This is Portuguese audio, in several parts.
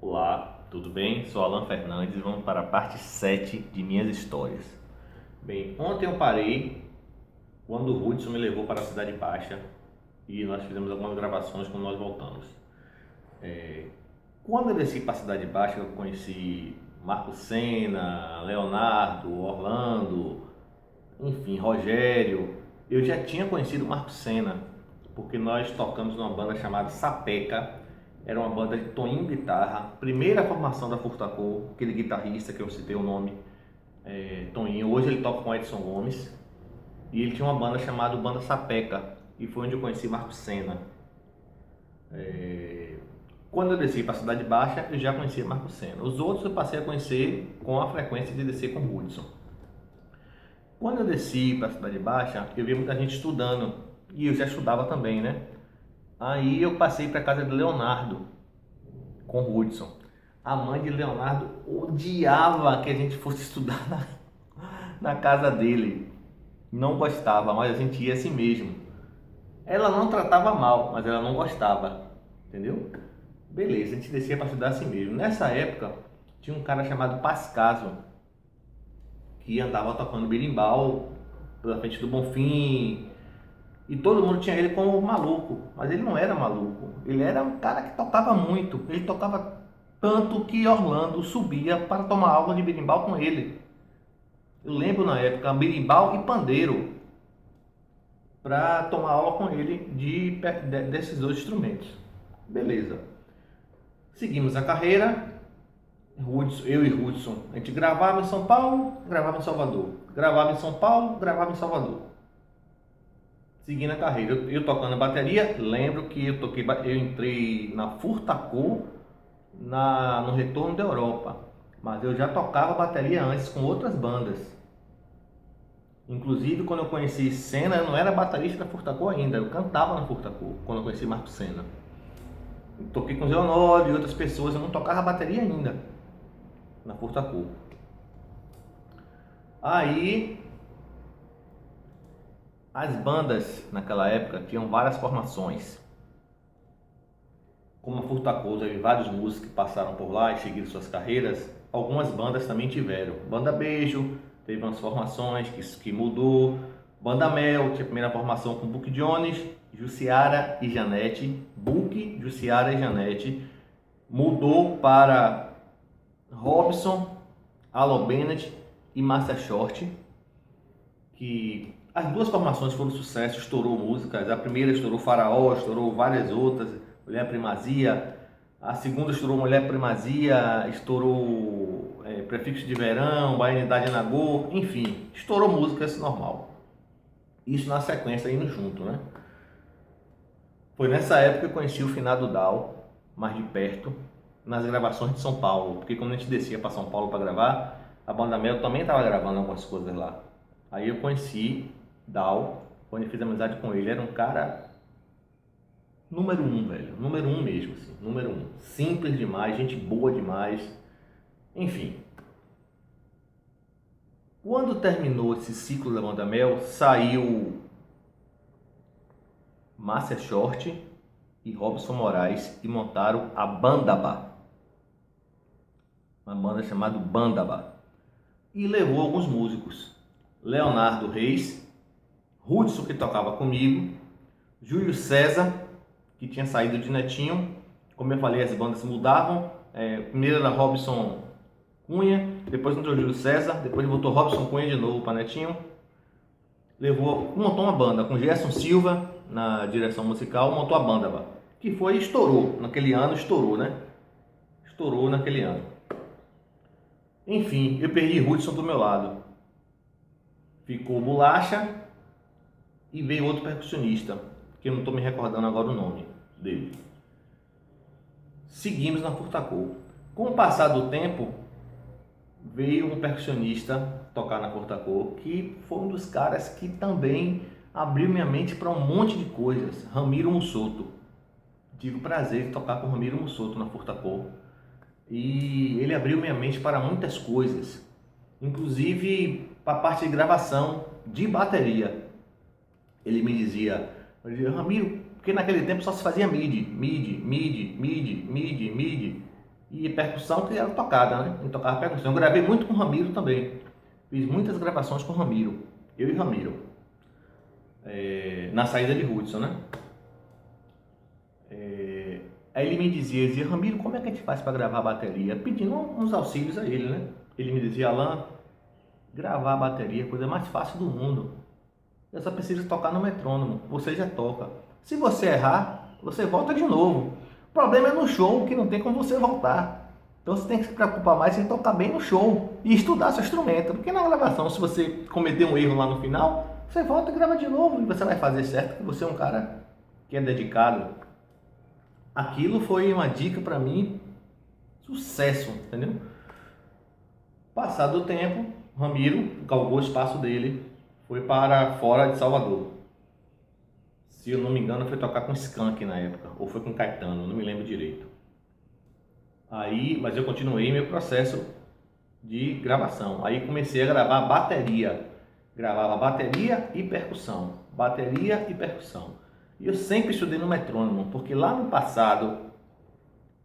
Olá, tudo bem? Sou Alan Fernandes e vamos para a parte 7 de minhas histórias. Bem, ontem eu parei quando o Hudson me levou para a Cidade Baixa e nós fizemos algumas gravações quando nós voltamos. Quando eu desci para a Cidade Baixa, eu conheci Marco Senna, Leonardo, Orlando, enfim, Rogério. Eu já tinha conhecido Marco Senna porque nós tocamos numa banda chamada Sapeca. Era uma banda de Toninho Guitarra, primeira formação da Furtacor, aquele guitarrista que eu citei o nome, Toninho. Hoje ele toca com Edson Gomes e ele tinha uma banda chamada Banda Sapeca e foi onde eu conheci Marco Senna. Quando eu desci para a Cidade Baixa, eu já conhecia Marco Senna. Os outros eu passei a conhecer com a frequência de descer com o Hudson. Quando eu desci para a Cidade Baixa, eu vi muita gente estudando e eu já estudava também, né? Aí eu passei para a casa de Leonardo com o Hudson. A mãe de Leonardo odiava que a gente fosse estudar na casa dele. Não gostava, mas a gente ia assim mesmo. Ela não tratava mal, mas ela não gostava, entendeu? Beleza, a gente descia para estudar assim mesmo. Nessa época, tinha um cara chamado Pascaso, que andava tocando berimbau pela frente do Bonfim, e todo mundo tinha ele como maluco, mas ele não era maluco. Ele era um cara que tocava muito. Ele tocava tanto que Orlando subia para tomar aula de berimbau com ele. Eu lembro na época, berimbau e pandeiro, para tomar aula com ele desses dois instrumentos. Beleza. Seguimos a carreira. Eu e Hudson, a gente gravava em São Paulo, gravava em Salvador. Gravava em São Paulo, gravava em Salvador. Seguindo a carreira, eu tocando bateria, lembro que eu entrei na Furtacor no retorno da Europa, mas eu já tocava bateria antes com outras bandas. Inclusive, quando eu conheci Senna, eu não era baterista da Furtacor ainda, eu cantava na Furtacor, quando eu conheci Marco Senna. Eu toquei com Zé Honório e outras pessoas, eu não tocava bateria ainda na Furtacor. Aí as bandas naquela época tinham várias formações. Como a Furtacor teve vários músicos que passaram por lá e seguiram suas carreiras, algumas bandas também tiveram. Banda Beijo teve umas formações que mudou. Banda Mel tinha a primeira formação com Buck Jones, Jussiara e Janete. Buck, Jussiara e Janete. Mudou para Robson, Allo Bennett e Márcia Short, que as duas formações foram sucesso, estourou músicas. A primeira estourou Faraó, estourou várias outras, Mulher Primazia. A segunda estourou Mulher Primazia, estourou Prefixo de Verão, Baianidade Nagô, enfim, estourou músicas normal. Isso na sequência, indo junto, né? Foi nessa época que eu conheci o finado Dal, mais de perto, nas gravações de São Paulo, porque quando a gente descia para São Paulo para gravar, a Banda Mel também estava gravando algumas coisas lá. Aí eu conheci Dal, quando eu fiz amizade com ele, era um cara número 1, velho, número 1 mesmo, assim, número 1. Simples demais, gente boa demais, enfim. Quando terminou esse ciclo da Banda Mel, saiu Márcia Short e Robson Moraes e montaram a Bandaba, uma banda chamada Bandaba, e levou alguns músicos. Leonardo Reis, Hudson, que tocava comigo, Júlio César, que tinha saído de Netinho. Como eu falei, as bandas mudavam. Primeiro era Robson Cunha, depois entrou Júlio César, depois voltou Robson Cunha de novo para Netinho. Montou uma banda com Gerson Silva na direção musical, montou a banda, que estourou naquele ano, né? Estourou naquele ano. Enfim, eu perdi Hudson do meu lado. Ficou Bolacha e veio outro percussionista, que eu não estou me recordando agora o nome dele. Seguimos na Furtacor. Com o passar do tempo, veio um percussionista tocar na Furtacor, que foi um dos caras que também abriu minha mente para um monte de coisas. Ramiro Mussoto. Tive o prazer de tocar com Ramiro Mussoto na Furtacor. E ele abriu minha mente para muitas coisas, inclusive para a parte de gravação de bateria. Ele me dizia, Ramiro, porque naquele tempo só se fazia MIDI. e percussão que era tocada, né? Eu tocava percussão. Eu gravei muito com o Ramiro também. Fiz muitas gravações com o Ramiro, eu e Ramiro, na saída de Hudson, né? Aí ele me dizia, Ramiro, como é que a gente faz para gravar a bateria? Pedindo uns auxílios a ele, né? Ele me dizia, Alan, gravar a bateria é a coisa mais fácil do mundo. Eu só preciso tocar no metrônomo, você já toca. Se você errar, você volta de novo. O problema é no show, que não tem como você voltar. Então você tem que se preocupar mais em tocar bem no show e estudar seu instrumento. Porque na gravação, se você cometer um erro lá no final, você volta e grava de novo e você vai fazer certo, porque você é um cara que é dedicado. Aquilo foi uma dica para mim, sucesso, entendeu? Passado o tempo, Ramiro galgou o espaço dele, foi para fora de Salvador. Se eu não me engano, foi tocar com Skank na época, ou foi com Caetano, não me lembro direito. Aí, mas eu continuei meu processo de gravação. Aí comecei a gravar bateria. Gravava bateria e percussão. Bateria e percussão. E eu sempre estudei no metrônomo, porque lá no passado,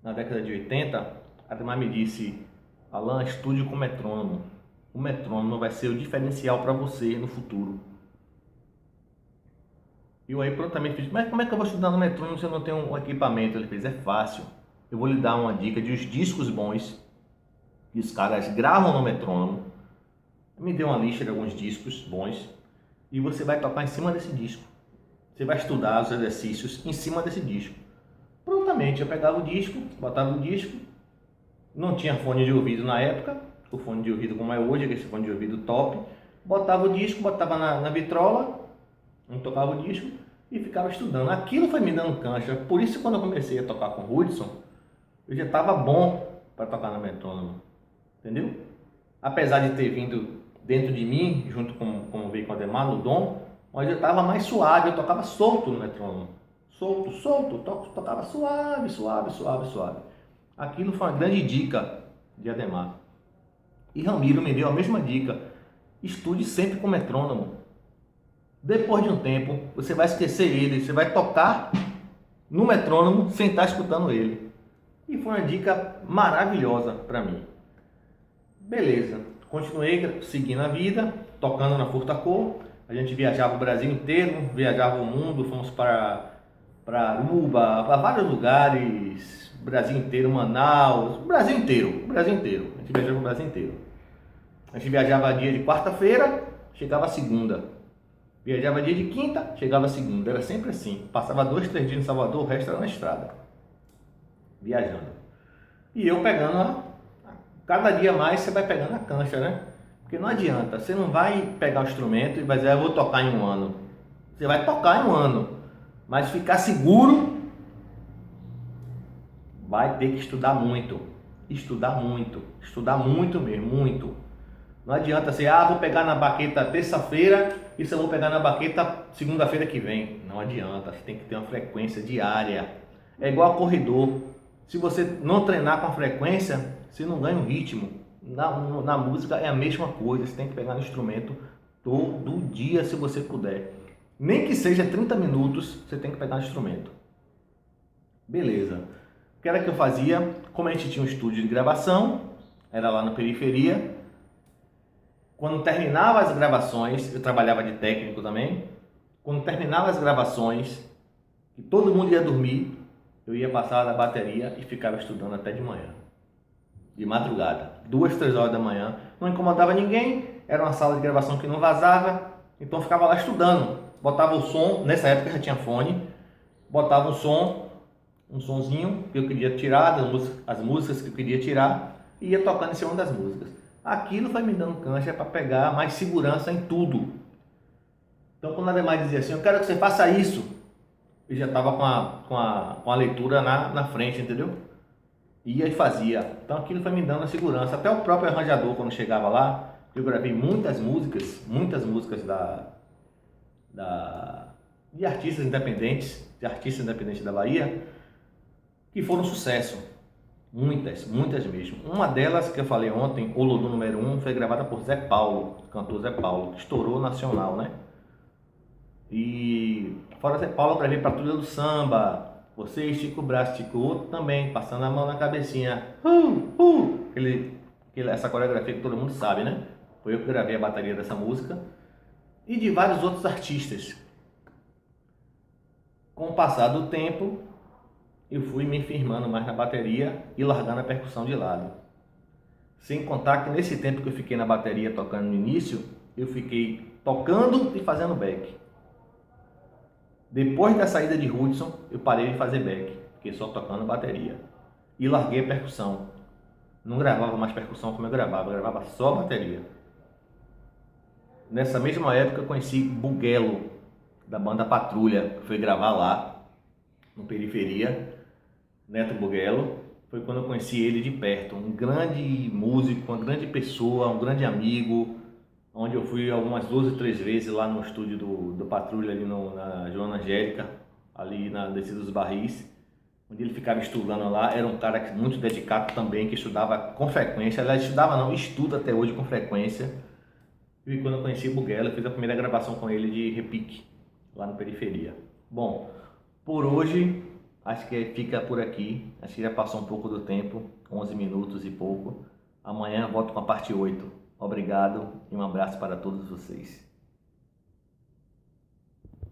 na década de 80, a Ademar me disse, Alan, estude com metrônomo. O metrônomo vai ser o diferencial para você no futuro. E eu aí prontamente fiz, mas como é que eu vou estudar no metrônomo se eu não tenho um equipamento? Ele fez, é fácil. Eu vou lhe dar uma dica de os discos bons que os caras gravam no metrônomo. Me deu uma lista de alguns discos bons e você vai tocar em cima desse disco. Você vai estudar os exercícios em cima desse disco. Prontamente eu pegava o disco, botava o disco, não tinha fone de ouvido na época, o fone de ouvido como é hoje, esse fone de ouvido top, botava o disco, botava na vitrola, não tocava o disco e ficava estudando. Aquilo foi me dando cancha, por isso quando eu comecei a tocar com o Hudson, eu já estava bom para tocar no metrônomo, entendeu? Apesar de ter vindo dentro de mim, junto com veio com o Ademar, no dom, mas eu estava mais suave, eu tocava solto no metrônomo. Solto, tocava suave. Aquilo foi uma grande dica de Ademar. E Ramiro me deu a mesma dica, estude sempre com metrônomo. Depois de um tempo, você vai esquecer ele, você vai tocar no metrônomo sem estar escutando ele. E foi uma dica maravilhosa para mim. Beleza, continuei seguindo a vida, tocando na Furtacor. A gente viajava o Brasil inteiro, viajava o mundo, fomos para Aruba, para vários lugares, Brasil inteiro, Manaus, Brasil inteiro. A gente viajava o Brasil inteiro. A gente viajava dia de quarta-feira, chegava segunda. Viajava dia de quinta, chegava segunda. Era sempre assim. Passava 2, 3 dias em Salvador, o resto era na estrada. Viajando. E eu pegando, cada dia mais você vai pegando a cancha, né? Porque não adianta, você não vai pegar o instrumento e vai dizer, eu vou tocar em um ano. Você vai tocar em um ano, mas ficar seguro, vai ter que estudar muito. Estudar muito mesmo, muito. Não adianta você, vou pegar na baqueta terça-feira e eu vou pegar na baqueta segunda-feira que vem. Não adianta, você tem que ter uma frequência diária. É igual a corredor. Se você não treinar com a frequência, você não ganha o ritmo. Na música é a mesma coisa, você tem que pegar no instrumento todo dia se você puder. Nem que seja 30 minutos, você tem que pegar no instrumento. Beleza. O que era que eu fazia? Como a gente tinha um estúdio de gravação, era lá na periferia. Quando terminava as gravações, eu trabalhava de técnico também. Quando terminava as gravações, e todo mundo ia dormir, eu ia passar na bateria e ficava estudando até de manhã. De madrugada, 2, 3 horas da manhã, não incomodava ninguém, era uma sala de gravação que não vazava, então eu ficava lá estudando, botava o som, nessa época já tinha fone, botava um sonzinho que eu queria tirar, as músicas que eu queria tirar, e ia tocando em cima das músicas. Aquilo foi me dando cancha para pegar mais segurança em tudo. Então quando a Ademar dizia assim, eu quero que você faça isso, eu já estava com a leitura na frente, entendeu? Ia e fazia. Então aquilo foi me dando a segurança. Até o próprio arranjador, quando chegava lá, eu gravei muitas músicas de artistas independentes da Bahia, que foram sucesso. Muitas mesmo. Uma delas que eu falei ontem, O Lodum número 1, foi gravada por Zé Paulo, cantor Zé Paulo, que estourou nacional, né? E fora Zé Paulo, eu gravei Patrulha do Samba, Você estica o braço, estica o outro também, passando a mão na cabecinha. Essa coreografia que todo mundo sabe, né? Foi eu que gravei a bateria dessa música. E de vários outros artistas. Com o passar do tempo, eu fui me firmando mais na bateria e largando a percussão de lado. Sem contar que nesse tempo que eu fiquei na bateria tocando no início, eu fiquei tocando e fazendo back. Depois da saída de Hudson, eu parei de fazer back, fiquei só tocando bateria. E larguei a percussão. Não gravava mais percussão como eu gravava só bateria. Nessa mesma época eu conheci Buguelo, da banda Patrulha, que foi gravar lá, no Periferia, Neto Buguelo. Foi quando eu conheci ele de perto, um grande músico, uma grande pessoa, um grande amigo, onde eu fui algumas 2 ou 3 vezes lá no estúdio do Patrulha, ali na Joana Angélica, ali na Descida dos Barris, onde ele ficava estudando lá. Era um cara muito dedicado também, que estudava com frequência, aliás, estudava não, estuda até hoje com frequência. E quando eu conheci o Buguela, eu fiz a primeira gravação com ele de repique, lá no Periferia. Bom, por hoje, acho que fica por aqui. Acho que já passou um pouco do tempo, 11 minutos e pouco. Amanhã eu volto com a parte 8. Obrigado e um abraço para todos vocês.